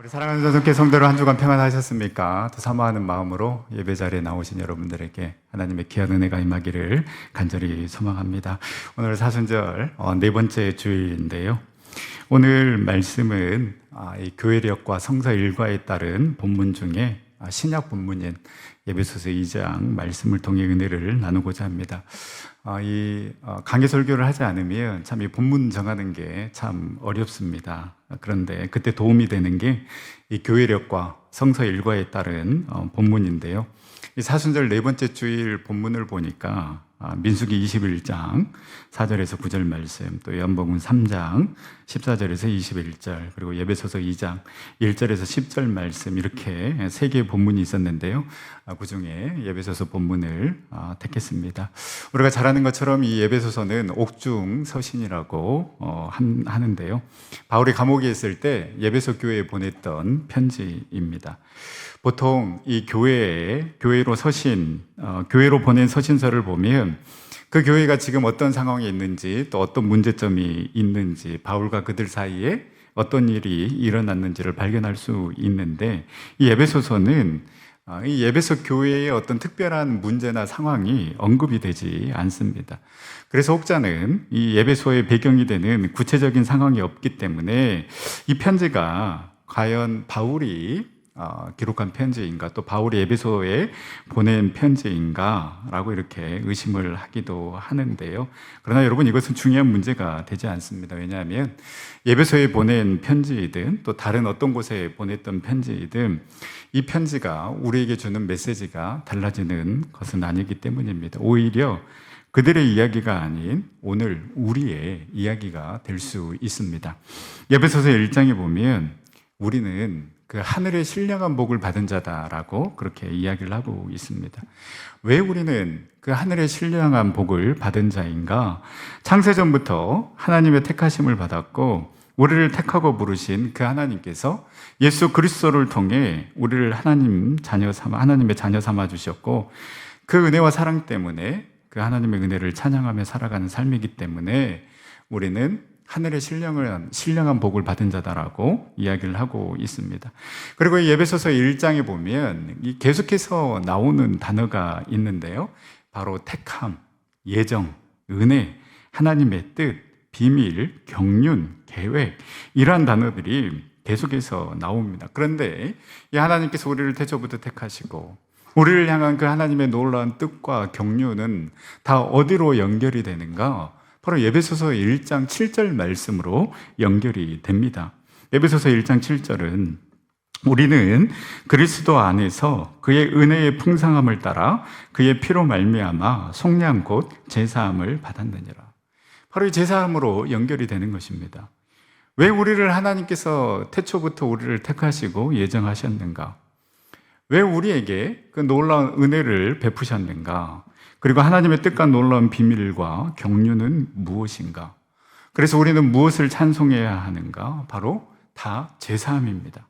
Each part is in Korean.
우리 사랑하는 자손께 성도로 한 주간 평안하셨습니까? 또 사모하는 마음으로 예배 자리에 나오신 여러분들에게 하나님의 귀한 은혜가 임하기를 간절히 소망합니다. 오늘 사순절 네 번째 주일인데요. 오늘 말씀은 이 교회력과 성서 일과에 따른 본문 중에 신약 본문인 에베소서 2장 말씀을 통해 은혜를 나누고자 합니다. 이 강해 설교를 하지 않으면 참 이 본문 정하는 게 참 어렵습니다. 그런데 그때 도움이 되는 게 이 교회력과 성서 일과에 따른 본문인데요. 이 사순절 네 번째 주일 본문을 보니까 민수기 21장 4절에서 9절 말씀, 또 요한복음 3장 14절에서 21절, 그리고 예배소서 2장 1절에서 10절 말씀, 이렇게 세 개의 본문이 있었는데요. 그 중에 예배소서 본문을 택했습니다. 우리가 잘 아는 것처럼 이 예배소서는 옥중 서신이라고 하는데요. 바울이 감옥에 있을 때 예배소 교회에 보냈던 편지입니다. 보통 이 교회로 교회로 보낸 서신서를 보면 그 교회가 지금 어떤 상황에 있는지, 또 어떤 문제점이 있는지, 바울과 그들 사이에 어떤 일이 일어났는지를 발견할 수 있는데, 이 에베소서는 이 에베소 교회의 어떤 특별한 문제나 상황이 언급이 되지 않습니다. 그래서 혹자는 이 에베소의 배경이 되는 구체적인 상황이 없기 때문에 이 편지가 과연 바울이 기록한 편지인가, 또 바울이 에베소에 보낸 편지인가 라고 이렇게 의심을 하기도 하는데요. 그러나 여러분, 이것은 중요한 문제가 되지 않습니다. 왜냐하면 에베소에 보낸 편지이든 또 다른 어떤 곳에 보냈던 편지이든 이 편지가 우리에게 주는 메시지가 달라지는 것은 아니기 때문입니다. 오히려 그들의 이야기가 아닌 오늘 우리의 이야기가 될 수 있습니다. 에베소서 1장에 보면 우리는 그 하늘의 신령한 복을 받은 자다라고 그렇게 이야기를 하고 있습니다. 왜 우리는 그 하늘의 신령한 복을 받은 자인가? 창세전부터 하나님의 택하심을 받았고 우리를 택하고 부르신 그 하나님께서 예수 그리스도를 통해 우리를 하나님의 자녀 삼아 주셨고, 그 은혜와 사랑 때문에 그 하나님의 은혜를 찬양하며 살아가는 삶이기 때문에 우리는 하늘의 신령한 복을 받은 자다라고 이야기를 하고 있습니다. 그리고 이 에베소서 1장에 보면 계속해서 나오는 단어가 있는데요. 바로 택함, 예정, 은혜, 하나님의 뜻, 비밀, 경륜, 계획, 이러한 단어들이 계속해서 나옵니다. 그런데 이 하나님께서 우리를 태초부터 택하시고 우리를 향한 그 하나님의 놀라운 뜻과 경륜은 다 어디로 연결이 되는가? 바로 에베소서 1장 7절 말씀으로 연결이 됩니다. 에베소서 1장 7절은 우리는 그리스도 안에서 그의 은혜의 풍성함을 따라 그의 피로 말미암아 속량 곧 제사함을 받았느니라. 바로 이 제사함으로 연결이 되는 것입니다. 왜 우리를 하나님께서 태초부터 우리를 택하시고 예정하셨는가? 왜 우리에게 그 놀라운 은혜를 베푸셨는가? 그리고 하나님의 뜻과 놀라운 비밀과 경륜은 무엇인가? 그래서 우리는 무엇을 찬송해야 하는가? 바로 다 제사함입니다.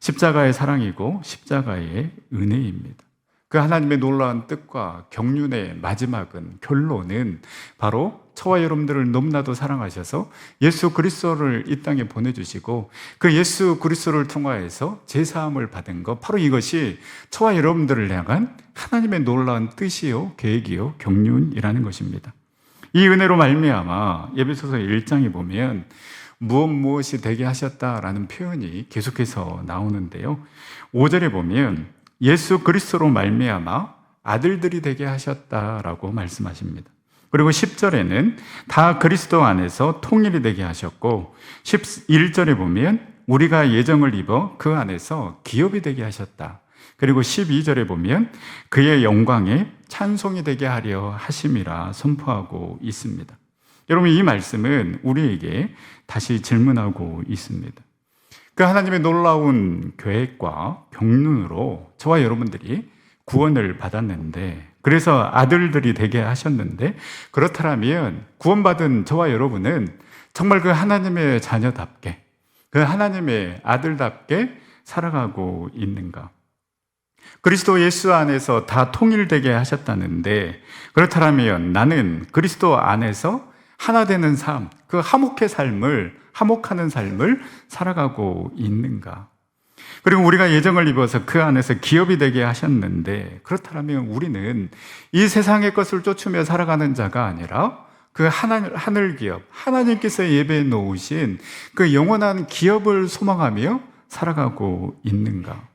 십자가의 사랑이고 십자가의 은혜입니다. 그 하나님의 놀라운 뜻과 경륜의 마지막은, 결론은 바로 저와 여러분들을 너무나도 사랑하셔서 예수 그리스도를 이 땅에 보내주시고 그 예수 그리스도를 통하여서 제사함을 받은 것, 바로 이것이 저와 여러분들을 향한 하나님의 놀라운 뜻이요, 계획이요, 경륜이라는 것입니다. 이 은혜로 말미암아 에베소서 1장에 보면 무엇이 되게 하셨다라는 표현이 계속해서 나오는데요. 5절에 보면 예수 그리스도로 말미암아 아들들이 되게 하셨다라고 말씀하십니다. 그리고 10절에는 다 그리스도 안에서 통일이 되게 하셨고, 11절에 보면 우리가 예정을 입어 그 안에서 기업이 되게 하셨다. 그리고 12절에 보면 그의 영광에 찬송이 되게 하려 하심이라 선포하고 있습니다. 여러분, 이 말씀은 우리에게 다시 질문하고 있습니다. 그 하나님의 놀라운 계획과 경륜으로 저와 여러분들이 구원을 받았는데, 그래서 아들들이 되게 하셨는데, 그렇다면 구원받은 저와 여러분은 정말 그 하나님의 자녀답게, 그 하나님의 아들답게 살아가고 있는가? 그리스도 예수 안에서 다 통일되게 하셨다는데, 그렇다면 나는 그리스도 안에서 하나 되는 삶, 그 화목하는 삶을 살아가고 있는가? 그리고 우리가 예정을 입어서 그 안에서 기업이 되게 하셨는데, 그렇다면 우리는 이 세상의 것을 쫓으며 살아가는 자가 아니라 그 하늘 기업, 하나님께서 예배해 놓으신 그 영원한 기업을 소망하며 살아가고 있는가?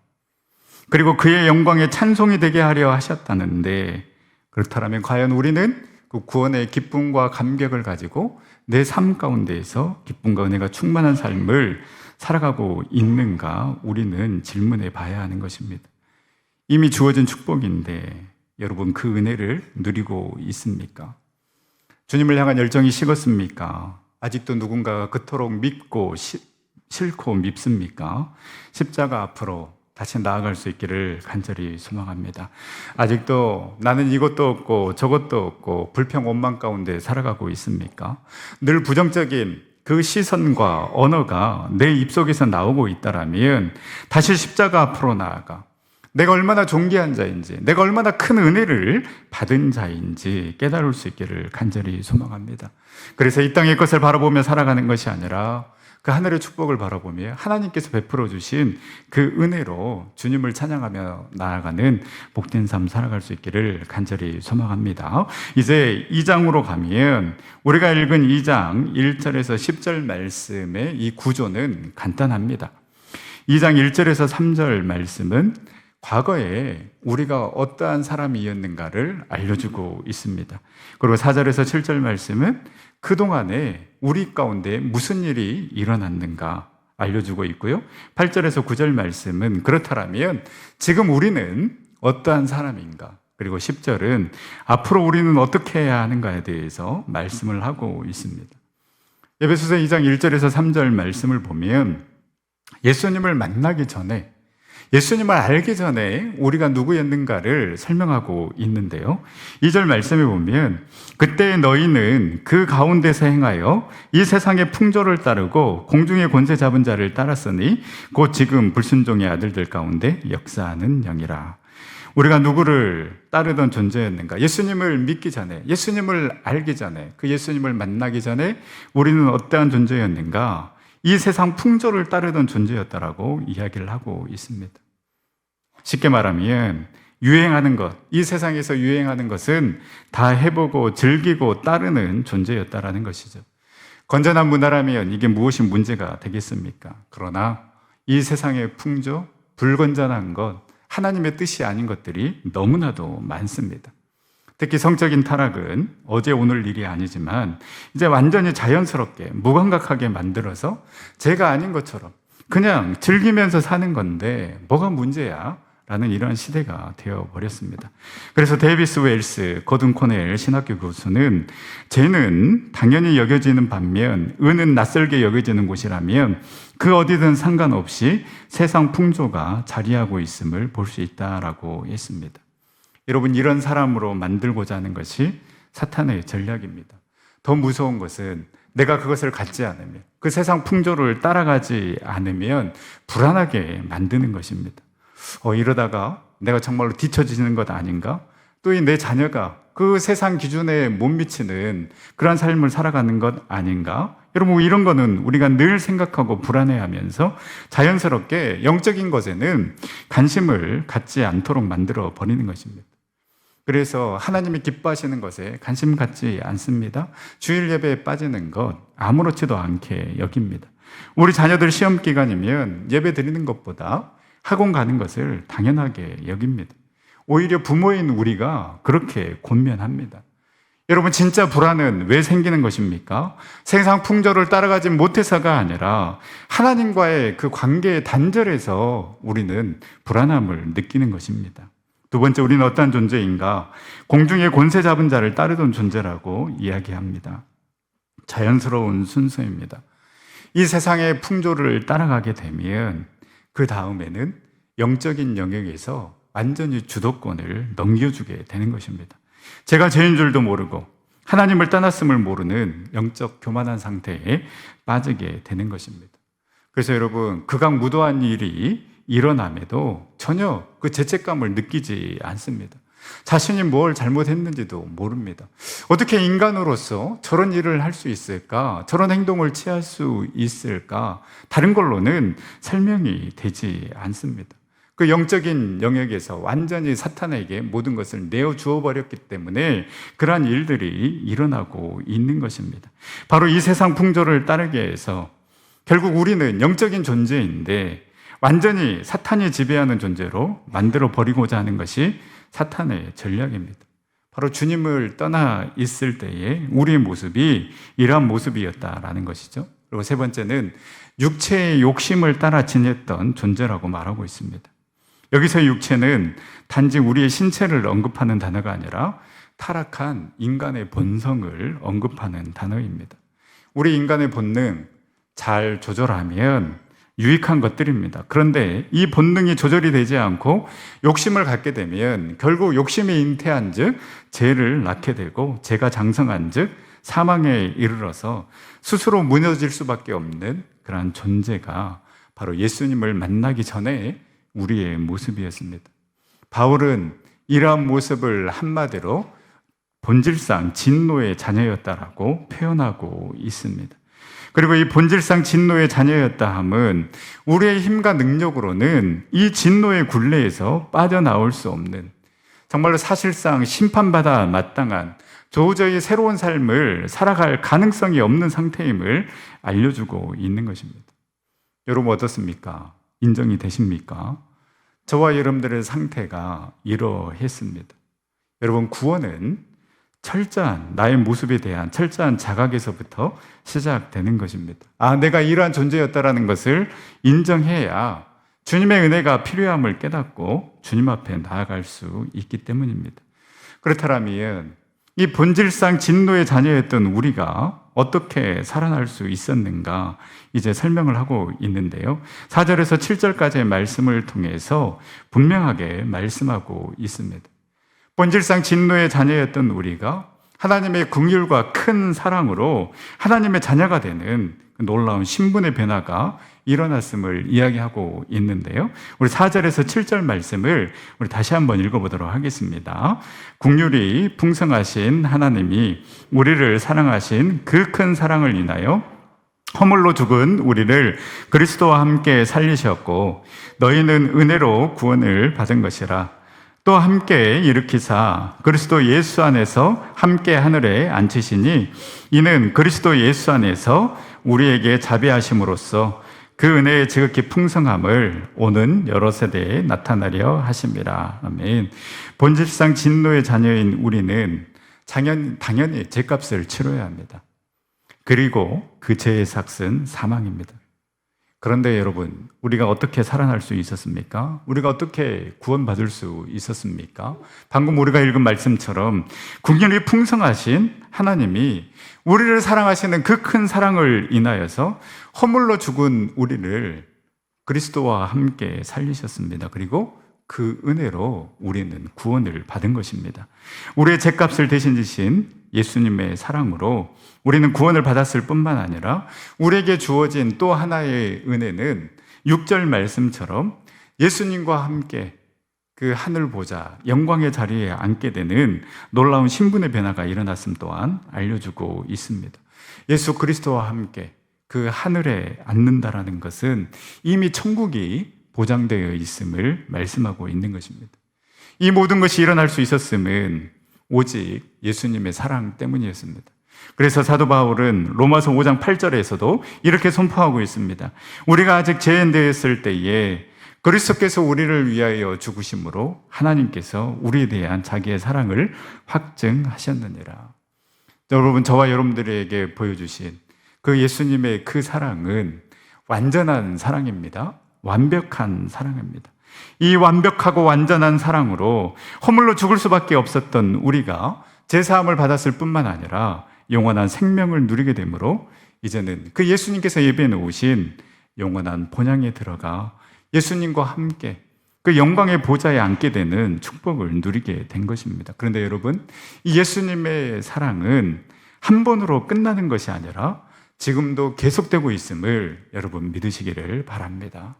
그리고 그의 영광에 찬송이 되게 하려 하셨다는데, 그렇다면 과연 우리는 그 구원의 기쁨과 감격을 가지고 내 삶 가운데에서 기쁨과 은혜가 충만한 삶을 살아가고 있는가? 우리는 질문해 봐야 하는 것입니다. 이미 주어진 축복인데 여러분, 그 은혜를 누리고 있습니까? 주님을 향한 열정이 식었습니까? 아직도 누군가가 그토록 믿고 싫고 밉습니까? 십자가 앞으로 다시 나아갈 수 있기를 간절히 소망합니다. 아직도 나는 이것도 없고 저것도 없고 불평 원망 가운데 살아가고 있습니까? 늘 부정적인 그 시선과 언어가 내 입속에서 나오고 있다라면 다시 십자가 앞으로 나아가 내가 얼마나 존귀한 자인지, 내가 얼마나 큰 은혜를 받은 자인지 깨달을 수 있기를 간절히 소망합니다. 그래서 이 땅의 것을 바라보며 살아가는 것이 아니라 그 하늘의 축복을 바라보며 하나님께서 베풀어 주신 그 은혜로 주님을 찬양하며 나아가는 복된 삶 살아갈 수 있기를 간절히 소망합니다. 이제 2장으로 가면 우리가 읽은 2장 1절에서 10절 말씀의 이 구조는 간단합니다. 2장 1절에서 3절 말씀은 과거에 우리가 어떠한 사람이었는가를 알려주고 있습니다. 그리고 4절에서 7절 말씀은 그동안에 우리 가운데 무슨 일이 일어났는가 알려주고 있고요. 8절에서 9절 말씀은 그렇다면 지금 우리는 어떠한 사람인가, 그리고 10절은 앞으로 우리는 어떻게 해야 하는가에 대해서 말씀을 하고 있습니다. 에베소서 2장 1절에서 3절 말씀을 보면 예수님을 만나기 전에, 예수님을 알기 전에 우리가 누구였는가를 설명하고 있는데요. 2절 말씀에 보면 그때 너희는 그 가운데서 행하여 이 세상의 풍조를 따르고 공중의 권세 잡은 자를 따랐으니 곧 지금 불순종의 아들들 가운데 역사하는 영이라. 우리가 누구를 따르던 존재였는가? 예수님을 믿기 전에, 예수님을 알기 전에, 그 예수님을 만나기 전에 우리는 어떠한 존재였는가? 이 세상 풍조를 따르던 존재였다라고 이야기를 하고 있습니다. 쉽게 말하면 유행하는 것, 이 세상에서 유행하는 것은 다 해보고 즐기고 따르는 존재였다라는 것이죠. 건전한 문화라면 이게 무엇이 문제가 되겠습니까? 그러나 이 세상의 풍조, 불건전한 것, 하나님의 뜻이 아닌 것들이 너무나도 많습니다. 특히 성적인 타락은 어제 오늘 일이 아니지만 이제 완전히 자연스럽게 무감각하게 만들어서 제가 아닌 것처럼 그냥 즐기면서 사는 건데 뭐가 문제야? 라는 이런 시대가 되어버렸습니다. 그래서 데이비스 웰스 거든 코넬 신학교 교수는 죄는 당연히 여겨지는 반면 은은 낯설게 여겨지는 곳이라면 그 어디든 상관없이 세상 풍조가 자리하고 있음을 볼 수 있다라고 했습니다. 여러분, 이런 사람으로 만들고자 하는 것이 사탄의 전략입니다. 더 무서운 것은 내가 그것을 갖지 않으면, 그 세상 풍조를 따라가지 않으면 불안하게 만드는 것입니다. 이러다가 내가 정말로 뒤처지는 것 아닌가? 또 이 내 자녀가 그 세상 기준에 못 미치는 그런 삶을 살아가는 것 아닌가? 여러분, 이런 거는 우리가 늘 생각하고 불안해하면서 자연스럽게 영적인 것에는 관심을 갖지 않도록 만들어 버리는 것입니다. 그래서 하나님이 기뻐하시는 것에 관심 갖지 않습니다. 주일 예배에 빠지는 것 아무렇지도 않게 여깁니다. 우리 자녀들 시험 기간이면 예배 드리는 것보다 학원 가는 것을 당연하게 여깁니다. 오히려 부모인 우리가 그렇게 권면합니다. 여러분, 진짜 불안은 왜 생기는 것입니까? 세상 풍조를 따라가지 못해서가 아니라 하나님과의 그 관계의 단절에서 우리는 불안함을 느끼는 것입니다. 두 번째, 우리는 어떤 존재인가? 공중의 권세 잡은 자를 따르던 존재라고 이야기합니다. 자연스러운 순서입니다. 이 세상의 풍조를 따라가게 되면 그 다음에는 영적인 영역에서 완전히 주도권을 넘겨주게 되는 것입니다. 제가 죄인 줄도 모르고 하나님을 떠났음을 모르는 영적 교만한 상태에 빠지게 되는 것입니다. 그래서 여러분, 극악무도한 일이 일어남에도 전혀 그 죄책감을 느끼지 않습니다. 자신이 뭘 잘못했는지도 모릅니다. 어떻게 인간으로서 저런 일을 할 수 있을까? 저런 행동을 취할 수 있을까? 다른 걸로는 설명이 되지 않습니다. 그 영적인 영역에서 완전히 사탄에게 모든 것을 내어주어 버렸기 때문에 그러한 일들이 일어나고 있는 것입니다. 바로 이 세상 풍조를 따르게 해서 결국 우리는 영적인 존재인데 완전히 사탄이 지배하는 존재로 만들어 버리고자 하는 것이 사탄의 전략입니다. 바로 주님을 떠나 있을 때에 우리의 모습이 이러한 모습이었다라는 것이죠. 그리고 세 번째는 육체의 욕심을 따라 지냈던 존재라고 말하고 있습니다. 여기서 육체는 단지 우리의 신체를 언급하는 단어가 아니라 타락한 인간의 본성을 언급하는 단어입니다. 우리 인간의 본능 잘 조절하면 유익한 것들입니다. 그런데 이 본능이 조절이 되지 않고 욕심을 갖게 되면 결국 욕심이 잉태한 즉 죄를 낳게 되고 죄가 장성한 즉 사망에 이르러서 스스로 무너질 수밖에 없는 그러한 존재가 바로 예수님을 만나기 전에 우리의 모습이었습니다. 바울은 이러한 모습을 한마디로 본질상 진노의 자녀였다라고 표현하고 있습니다. 그리고 이 본질상 진노의 자녀였다 함은 우리의 힘과 능력으로는 이 진노의 굴레에서 빠져나올 수 없는, 정말로 사실상 심판받아 마땅한 도저히 새로운 삶을 살아갈 가능성이 없는 상태임을 알려주고 있는 것입니다. 여러분 어떻습니까? 인정이 되십니까? 저와 여러분들의 상태가 이러했습니다. 여러분 구원은 철저한 나의 모습에 대한 철저한 자각에서부터 시작되는 것입니다. 내가 이러한 존재였다라는 것을 인정해야 주님의 은혜가 필요함을 깨닫고 주님 앞에 나아갈 수 있기 때문입니다. 그렇다면 이 본질상 진노의 자녀였던 우리가 어떻게 살아날 수 있었는가 이제 설명을 하고 있는데요. 4절에서 7절까지의 말씀을 통해서 분명하게 말씀하고 있습니다. 본질상 진노의 자녀였던 우리가 하나님의 긍휼과 큰 사랑으로 하나님의 자녀가 되는 놀라운 신분의 변화가 일어났음을 이야기하고 있는데요. 우리 4절에서 7절 말씀을 우리 다시 한번 읽어보도록 하겠습니다. 긍휼이 풍성하신 하나님이 우리를 사랑하신 그 큰 사랑을 인하여 허물로 죽은 우리를 그리스도와 함께 살리셨고 너희는 은혜로 구원을 받은 것이라. 또 함께 일으키사 그리스도 예수 안에서 함께 하늘에 앉히시니 이는 그리스도 예수 안에서 우리에게 자비하심으로써 그 은혜의 지극히 풍성함을 오는 여러 세대에 나타나려 하심이라. 아멘. 본질상 진노의 자녀인 우리는 당연히 죄값을 치러야 합니다. 그리고 그 죄의 삭은 사망입니다. 그런데 여러분, 우리가 어떻게 살아날 수 있었습니까? 우리가 어떻게 구원받을 수 있었습니까? 방금 우리가 읽은 말씀처럼 긍휼이 풍성하신 하나님이 우리를 사랑하시는 그 큰 사랑을 인하여서 허물로 죽은 우리를 그리스도와 함께 살리셨습니다. 그리고 그 은혜로 우리는 구원을 받은 것입니다. 우리의 죄값을 대신 지신 예수님의 사랑으로 우리는 구원을 받았을 뿐만 아니라 우리에게 주어진 또 하나의 은혜는 6절 말씀처럼 예수님과 함께 그 하늘 보좌 영광의 자리에 앉게 되는 놀라운 신분의 변화가 일어났음 또한 알려주고 있습니다. 예수 그리스도와 함께 그 하늘에 앉는다라는 것은 이미 천국이 보장되어 있음을 말씀하고 있는 것입니다. 이 모든 것이 일어날 수 있었음은 오직 예수님의 사랑 때문이었습니다. 그래서 사도 바울은 로마서 5장 8절에서도 이렇게 선포하고 있습니다. 우리가 아직 죄인 되었을 때에 그리스도께서 우리를 위하여 죽으심으로 하나님께서 우리에 대한 자기의 사랑을 확증하셨느니라. 여러분, 저와 여러분들에게 보여주신 그 예수님의 그 사랑은 완전한 사랑입니다. 완벽한 사랑입니다. 이 완벽하고 완전한 사랑으로 허물로 죽을 수밖에 없었던 우리가 제사함을 받았을 뿐만 아니라 영원한 생명을 누리게 되므로 이제는 그 예수님께서 예비해 놓으신 영원한 본향에 들어가 예수님과 함께 그 영광의 보좌에 앉게 되는 축복을 누리게 된 것입니다. 그런데 여러분, 이 예수님의 사랑은 한 번으로 끝나는 것이 아니라 지금도 계속되고 있음을 여러분 믿으시기를 바랍니다.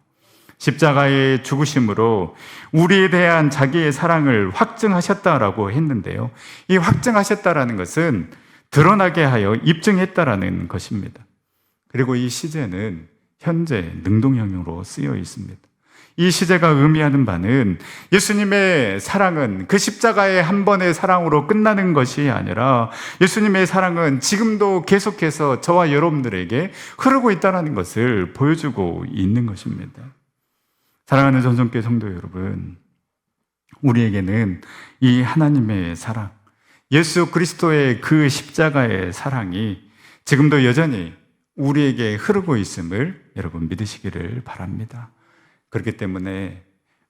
십자가의 죽으심으로 우리에 대한 자기의 사랑을 확증하셨다라고 했는데요. 이 확증하셨다라는 것은 드러나게 하여 입증했다라는 것입니다. 그리고 이 시제는 현재 능동형용으로 쓰여 있습니다. 이 시제가 의미하는 바는 예수님의 사랑은 그 십자가의 한 번의 사랑으로 끝나는 것이 아니라 예수님의 사랑은 지금도 계속해서 저와 여러분들에게 흐르고 있다는 것을 보여주고 있는 것입니다. 사랑하는 전성교회 성도 여러분, 우리에게는 이 하나님의 사랑, 예수 그리스도의 그 십자가의 사랑이 지금도 여전히 우리에게 흐르고 있음을 여러분 믿으시기를 바랍니다. 그렇기 때문에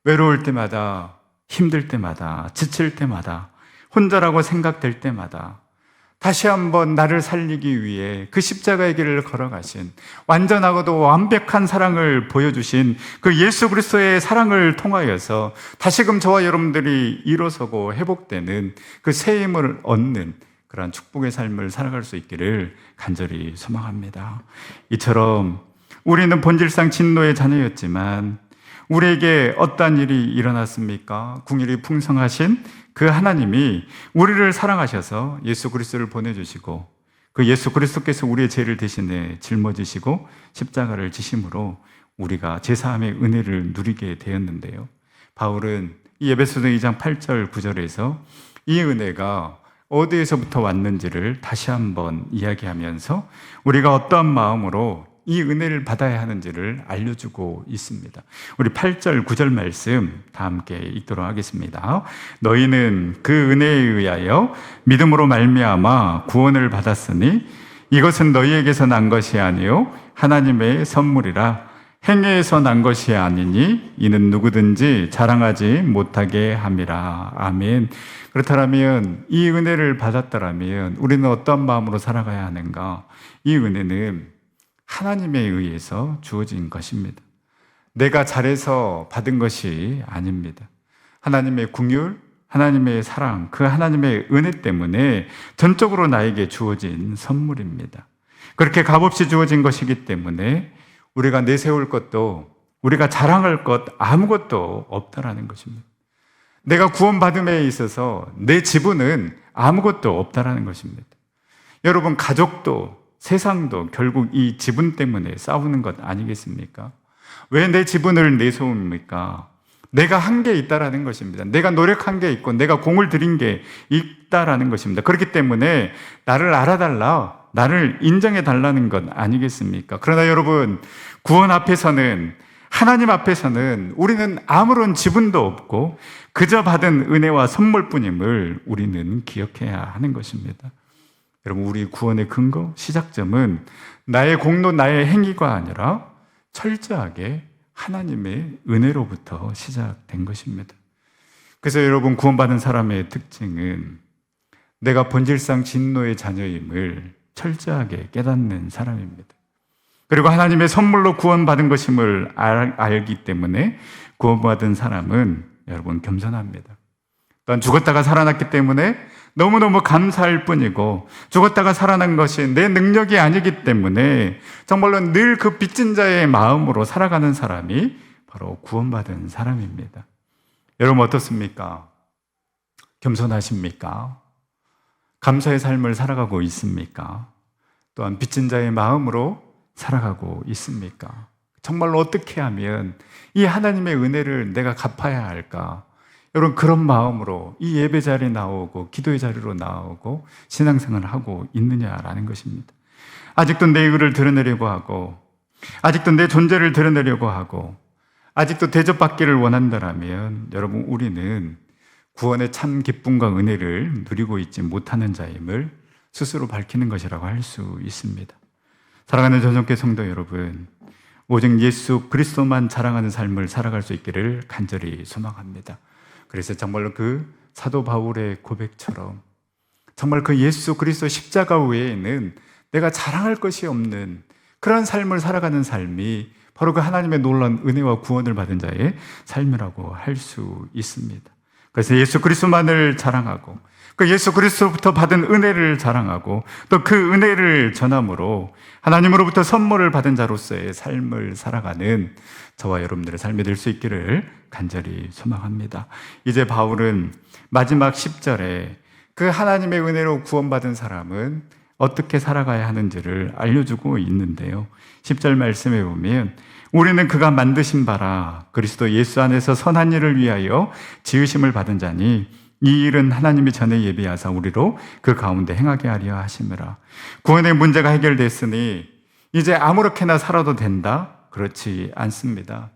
외로울 때마다, 힘들 때마다, 지칠 때마다, 혼자라고 생각될 때마다 다시 한번 나를 살리기 위해 그 십자가의 길을 걸어가신 완전하고도 완벽한 사랑을 보여주신 그 예수 그리스도의 사랑을 통하여서 다시금 저와 여러분들이 일어서고 회복되는 그 새 힘을 얻는 그러한 축복의 삶을 살아갈 수 있기를 간절히 소망합니다. 이처럼 우리는 본질상 진노의 자녀였지만 우리에게 어떠한 일이 일어났습니까? 궁일이 풍성하신 그 하나님이 우리를 사랑하셔서 예수 그리스도를 보내주시고 그 예수 그리스도께서 우리의 죄를 대신해 짊어지시고 십자가를 지심으로 우리가 제사함의 은혜를 누리게 되었는데요. 바울은 이 에베소서 2장 8절 9절에서 이 은혜가 어디에서부터 왔는지를 다시 한번 이야기하면서 우리가 어떠한 마음으로 이 은혜를 받아야 하는지를 알려주고 있습니다. 우리 8절, 9절 말씀 다 함께 읽도록 하겠습니다. 너희는 그 은혜에 의하여 믿음으로 말미암아 구원을 받았으니 이것은 너희에게서 난 것이 아니요 하나님의 선물이라. 행위에서 난 것이 아니니 이는 누구든지 자랑하지 못하게 함이라. 아멘. 그렇다면 이 은혜를 받았다면 우리는 어떤 마음으로 살아가야 하는가? 이 은혜는 하나님에 의해서 주어진 것입니다. 내가 잘해서 받은 것이 아닙니다. 하나님의 긍휼, 하나님의 사랑, 그 하나님의 은혜 때문에 전적으로 나에게 주어진 선물입니다. 그렇게 값없이 주어진 것이기 때문에 우리가 내세울 것도, 우리가 자랑할 것 아무것도 없다라는 것입니다. 내가 구원받음에 있어서 내 지분은 아무것도 없다라는 것입니다. 여러분, 가족도 세상도 결국 이 지분 때문에 싸우는 것 아니겠습니까? 왜 내 지분을 내세웁니까? 내가 한 게 있다라는 것입니다. 내가 노력한 게 있고 내가 공을 들인 게 있다라는 것입니다. 그렇기 때문에 나를 알아달라, 나를 인정해 달라는 것 아니겠습니까? 그러나 여러분, 구원 앞에서는, 하나님 앞에서는 우리는 아무런 지분도 없고 그저 받은 은혜와 선물뿐임을 우리는 기억해야 하는 것입니다. 여러분, 우리 구원의 근거, 시작점은 나의 공로, 나의 행위가 아니라 철저하게 하나님의 은혜로부터 시작된 것입니다. 그래서 여러분, 구원받은 사람의 특징은 내가 본질상 진노의 자녀임을 철저하게 깨닫는 사람입니다. 그리고 하나님의 선물로 구원받은 것임을 알기 때문에 구원받은 사람은 여러분 겸손합니다. 또한 죽었다가 살아났기 때문에 너무너무 감사할 뿐이고, 죽었다가 살아난 것이 내 능력이 아니기 때문에 정말로 늘 그 빚진 자의 마음으로 살아가는 사람이 바로 구원받은 사람입니다. 여러분 어떻습니까? 겸손하십니까? 감사의 삶을 살아가고 있습니까? 또한 빚진 자의 마음으로 살아가고 있습니까? 정말로 어떻게 하면 이 하나님의 은혜를 내가 갚아야 할까? 여러분, 그런 마음으로 이 예배 자리에 나오고 기도의 자리로 나오고 신앙생활을 하고 있느냐라는 것입니다. 아직도 내 의를 드러내려고 하고, 아직도 내 존재를 드러내려고 하고, 아직도 대접받기를 원한다면 여러분, 우리는 구원의 참 기쁨과 은혜를 누리고 있지 못하는 자임을 스스로 밝히는 것이라고 할 수 있습니다. 사랑하는 전성교회 성도 여러분, 오직 예수 그리스도만 자랑하는 삶을 살아갈 수 있기를 간절히 소망합니다. 그래서 정말로 그 사도 바울의 고백처럼 정말 그 예수 그리스도 십자가 외에는 내가 자랑할 것이 없는 그런 삶을 살아가는 삶이 바로 그 하나님의 놀라운 은혜와 구원을 받은 자의 삶이라고 할 수 있습니다. 그래서 예수 그리스도만을 자랑하고 그 예수 그리스도로부터 받은 은혜를 자랑하고 또 그 은혜를 전함으로 하나님으로부터 선물을 받은 자로서의 삶을 살아가는 저와 여러분들의 삶이 될 수 있기를 간절히 소망합니다. 이제 바울은 마지막 10절에 그 하나님의 은혜로 구원받은 사람은 어떻게 살아가야 하는지를 알려주고 있는데요. 10절 말씀에 보면 우리는 그가 만드신 바라 그리스도 예수 안에서 선한 일을 위하여 지으심을 받은 자니 이 일은 하나님이 전에 예비하사 우리로 그 가운데 행하게 하려 하심이라. 구원의 문제가 해결됐으니 이제 아무렇게나 살아도 된다? 그렇지 않습니다.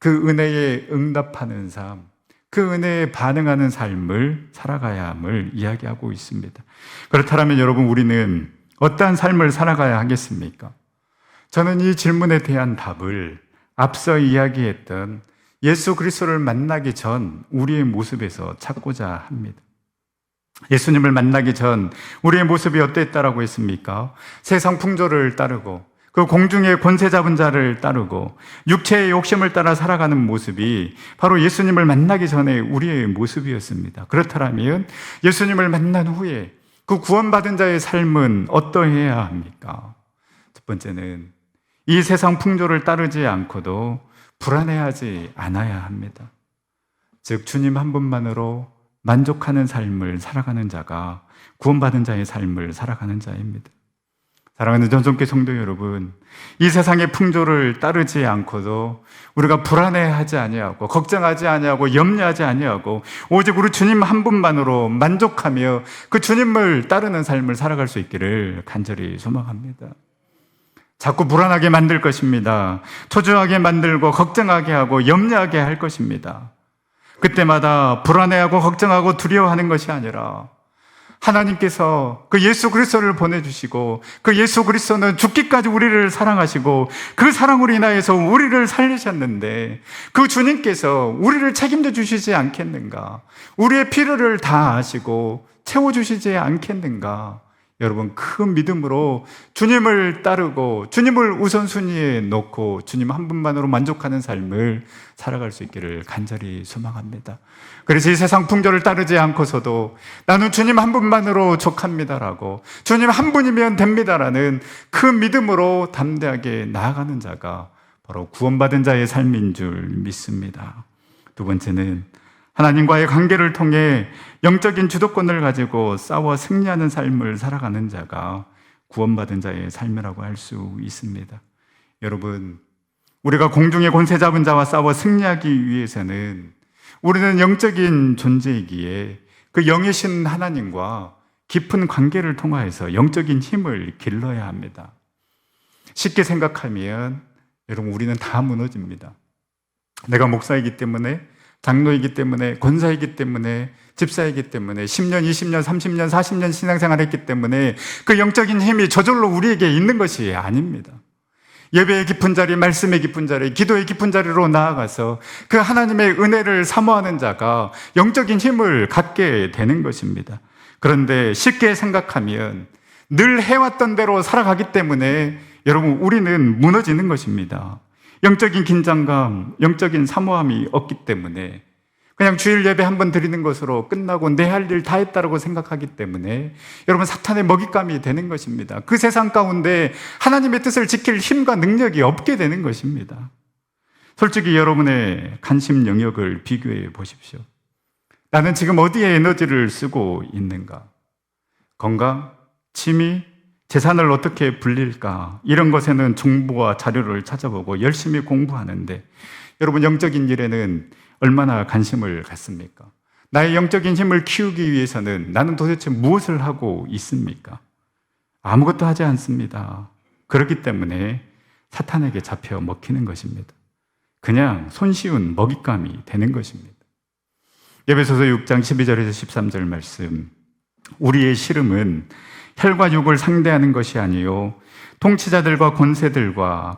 그 은혜에 응답하는 삶, 그 은혜에 반응하는 삶을 살아가야 함을 이야기하고 있습니다. 그렇다면 여러분, 우리는 어떠한 삶을 살아가야 하겠습니까? 저는 이 질문에 대한 답을 앞서 이야기했던 예수 그리스도를 만나기 전 우리의 모습에서 찾고자 합니다. 예수님을 만나기 전 우리의 모습이 어땠다라고 했습니까? 세상 풍조를 따르고 그 공중의 권세 잡은 자를 따르고 육체의 욕심을 따라 살아가는 모습이 바로 예수님을 만나기 전에 우리의 모습이었습니다. 그렇다면 예수님을 만난 후에 그 구원받은 자의 삶은 어떠해야 합니까? 첫 번째는 이 세상 풍조를 따르지 않고도 불안해하지 않아야 합니다. 즉 주님 한 분만으로 만족하는 삶을 살아가는 자가 구원받은 자의 삶을 살아가는 자입니다. 사랑하는 전성교 성도 여러분, 이 세상의 풍조를 따르지 않고도 우리가 불안해하지 아니하고 걱정하지 아니하고 염려하지 아니하고 오직 우리 주님 한 분만으로 만족하며 그 주님을 따르는 삶을 살아갈 수 있기를 간절히 소망합니다. 자꾸 불안하게 만들 것입니다. 초조하게 만들고 걱정하게 하고 염려하게 할 것입니다. 그때마다 불안해하고 걱정하고 두려워하는 것이 아니라 하나님께서 그 예수 그리스도를 보내주시고 그 예수 그리스도는 죽기까지 우리를 사랑하시고 그 사랑으로 인하여서 우리를 살리셨는데 그 주님께서 우리를 책임져 주시지 않겠는가? 우리의 필요를 다 아시고 채워주시지 않겠는가? 여러분, 큰 믿음으로 주님을 따르고 주님을 우선순위에 놓고 주님 한 분만으로 만족하는 삶을 살아갈 수 있기를 간절히 소망합니다. 그래서 이 세상 풍조를 따르지 않고서도 나는 주님 한 분만으로 족합니다라고 주님 한 분이면 됩니다라는 큰 믿음으로 담대하게 나아가는 자가 바로 구원받은 자의 삶인 줄 믿습니다. 두 번째는 하나님과의 관계를 통해 영적인 주도권을 가지고 싸워 승리하는 삶을 살아가는 자가 구원받은 자의 삶이라고 할 수 있습니다. 여러분, 우리가 공중의 권세 잡은 자와 싸워 승리하기 위해서는 우리는 영적인 존재이기에 그 영이신 하나님과 깊은 관계를 통하여서 영적인 힘을 길러야 합니다. 쉽게 생각하면 여러분, 우리는 다 무너집니다. 내가 목사이기 때문에, 장로이기 때문에, 권사이기 때문에, 집사이기 때문에 10년, 20년, 30년, 40년 신앙생활 했기 때문에 그 영적인 힘이 저절로 우리에게 있는 것이 아닙니다. 예배의 깊은 자리, 말씀의 깊은 자리, 기도의 깊은 자리로 나아가서 그 하나님의 은혜를 사모하는 자가 영적인 힘을 갖게 되는 것입니다. 그런데 쉽게 생각하면 늘 해왔던 대로 살아가기 때문에 여러분, 우리는 무너지는 것입니다. 영적인 긴장감, 영적인 사모함이 없기 때문에 그냥 주일 예배 한번 드리는 것으로 끝나고 내 할 일 다 했다고 생각하기 때문에 여러분, 사탄의 먹잇감이 되는 것입니다. 그 세상 가운데 하나님의 뜻을 지킬 힘과 능력이 없게 되는 것입니다. 솔직히 여러분의 관심 영역을 비교해 보십시오. 나는 지금 어디에 에너지를 쓰고 있는가? 건강, 취미, 재산을 어떻게 불릴까? 이런 것에는 정보와 자료를 찾아보고 열심히 공부하는데 여러분, 영적인 일에는 얼마나 관심을 갖습니까? 나의 영적인 힘을 키우기 위해서는 나는 도대체 무엇을 하고 있습니까? 아무것도 하지 않습니다. 그렇기 때문에 사탄에게 잡혀 먹히는 것입니다. 그냥 손쉬운 먹잇감이 되는 것입니다. 에베소서 6장 12절에서 13절 말씀, 우리의 씨름은 혈과 육을 상대하는 것이 아니요 통치자들과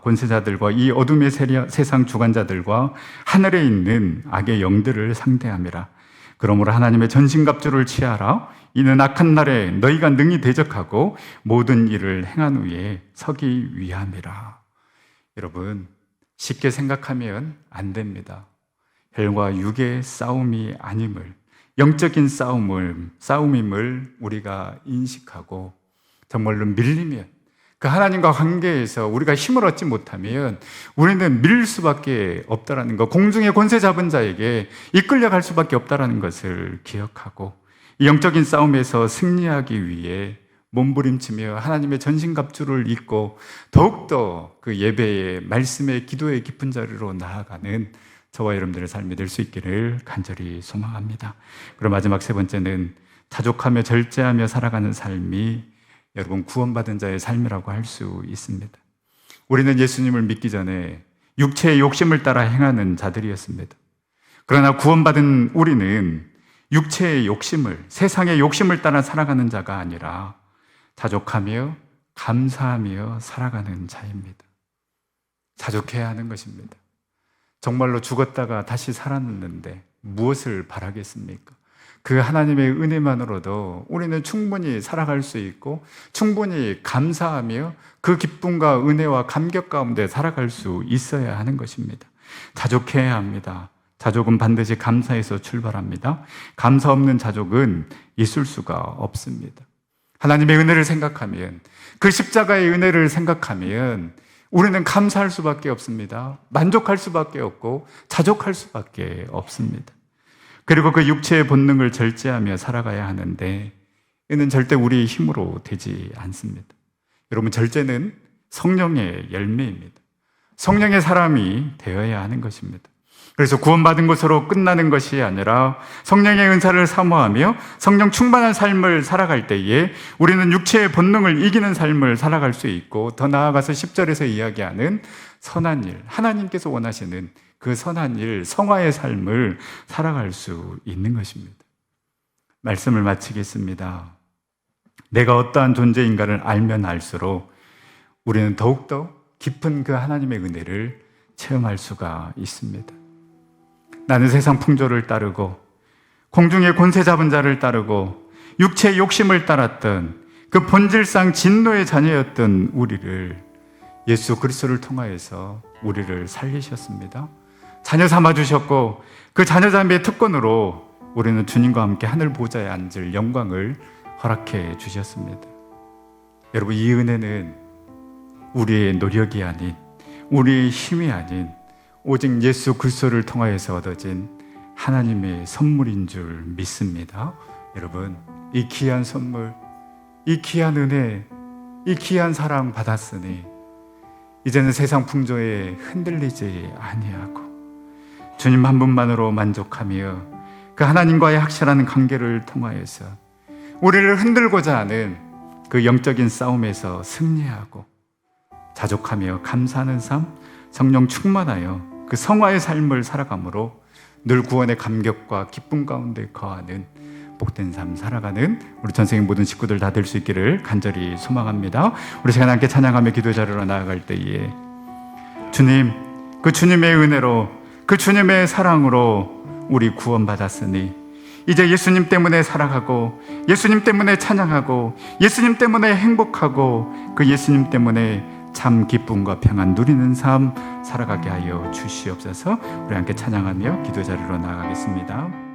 권세자들과 이 어둠의 세상 주관자들과 하늘에 있는 악의 영들을 상대함이라. 그러므로 하나님의 전신갑주를 취하라. 이는 악한 날에 너희가 능히 대적하고 모든 일을 행한 후에 서기 위함이라. 여러분, 쉽게 생각하면 안 됩니다. 혈과 육의 싸움이 아님을, 영적인 싸움임을 우리가 인식하고 정말로 밀리면, 그 하나님과 관계에서 우리가 힘을 얻지 못하면 우리는 밀릴 수밖에 없다라는 것, 공중의 권세 잡은 자에게 이끌려갈 수밖에 없다라는 것을 기억하고, 이 영적인 싸움에서 승리하기 위해 몸부림치며 하나님의 전신갑주를 입고 더욱더 그 예배의 말씀의 기도의 깊은 자리로 나아가는 저와 여러분들의 삶이 될 수 있기를 간절히 소망합니다. 그리고 마지막 세 번째는 자족하며 절제하며 살아가는 삶이 여러분 구원받은 자의 삶이라고 할 수 있습니다. 우리는 예수님을 믿기 전에 육체의 욕심을 따라 행하는 자들이었습니다. 그러나 구원받은 우리는 육체의 욕심을, 세상의 욕심을 따라 살아가는 자가 아니라 자족하며 감사하며 살아가는 자입니다. 자족해야 하는 것입니다. 정말로 죽었다가 다시 살았는데 무엇을 바라겠습니까? 그 하나님의 은혜만으로도 우리는 충분히 살아갈 수 있고 충분히 감사하며 그 기쁨과 은혜와 감격 가운데 살아갈 수 있어야 하는 것입니다. 자족해야 합니다. 자족은 반드시 감사에서 출발합니다. 감사 없는 자족은 있을 수가 없습니다. 하나님의 은혜를 생각하면, 그 십자가의 은혜를 생각하면 우리는 감사할 수밖에 없습니다. 만족할 수밖에 없고 자족할 수밖에 없습니다. 그리고 그 육체의 본능을 절제하며 살아가야 하는데 이는 절대 우리의 힘으로 되지 않습니다. 여러분, 절제는 성령의 열매입니다. 성령의 사람이 되어야 하는 것입니다. 그래서 구원받은 것으로 끝나는 것이 아니라 성령의 은사를 사모하며 성령 충만한 삶을 살아갈 때에 우리는 육체의 본능을 이기는 삶을 살아갈 수 있고, 더 나아가서 10절에서 이야기하는 선한 일, 하나님께서 원하시는 그 선한 일, 성화의 삶을 살아갈 수 있는 것입니다. 말씀을 마치겠습니다. 내가 어떠한 존재인가를 알면 알수록 우리는 더욱더 깊은 그 하나님의 은혜를 체험할 수가 있습니다. 나는 세상 풍조를 따르고 공중의 권세 잡은 자를 따르고 육체의 욕심을 따랐던 그 본질상 진노의 자녀였던 우리를 예수 그리스도를 통하여서 우리를 살리셨습니다. 자녀 삼아 주셨고, 그 자녀잠의 특권으로 우리는 주님과 함께 하늘 보좌에 앉을 영광을 허락해 주셨습니다. 여러분, 이 은혜는 우리의 노력이 아닌, 우리의 힘이 아닌 오직 예수 그리스도를 통하여서 얻어진 하나님의 선물인 줄 믿습니다. 여러분, 이 귀한 선물, 이 귀한 은혜, 이 귀한 사랑 받았으니 이제는 세상 풍조에 흔들리지 아니하고 주님 한 분만으로 만족하며 그 하나님과의 확실한 관계를 통하여서 우리를 흔들고자 하는 그 영적인 싸움에서 승리하고 자족하며 감사하는 삶, 성령 충만하여 그 성화의 삶을 살아감으로 늘 구원의 감격과 기쁨 가운데 거하는 복된 삶 살아가는 우리 전생의 모든 식구들 다 될 수 있기를 간절히 소망합니다. 우리 시간 함께 찬양하며 기도 자리로 나아갈 때에 주님, 그 주님의 은혜로, 그 주님의 사랑으로 우리 구원받았으니 이제 예수님 때문에 살아가고 예수님 때문에 찬양하고 예수님 때문에 행복하고 그 예수님 때문에 참 기쁨과 평안 누리는 삶 살아가게 하여 주시옵소서. 우리 함께 찬양하며 기도 자리로 나아가겠습니다.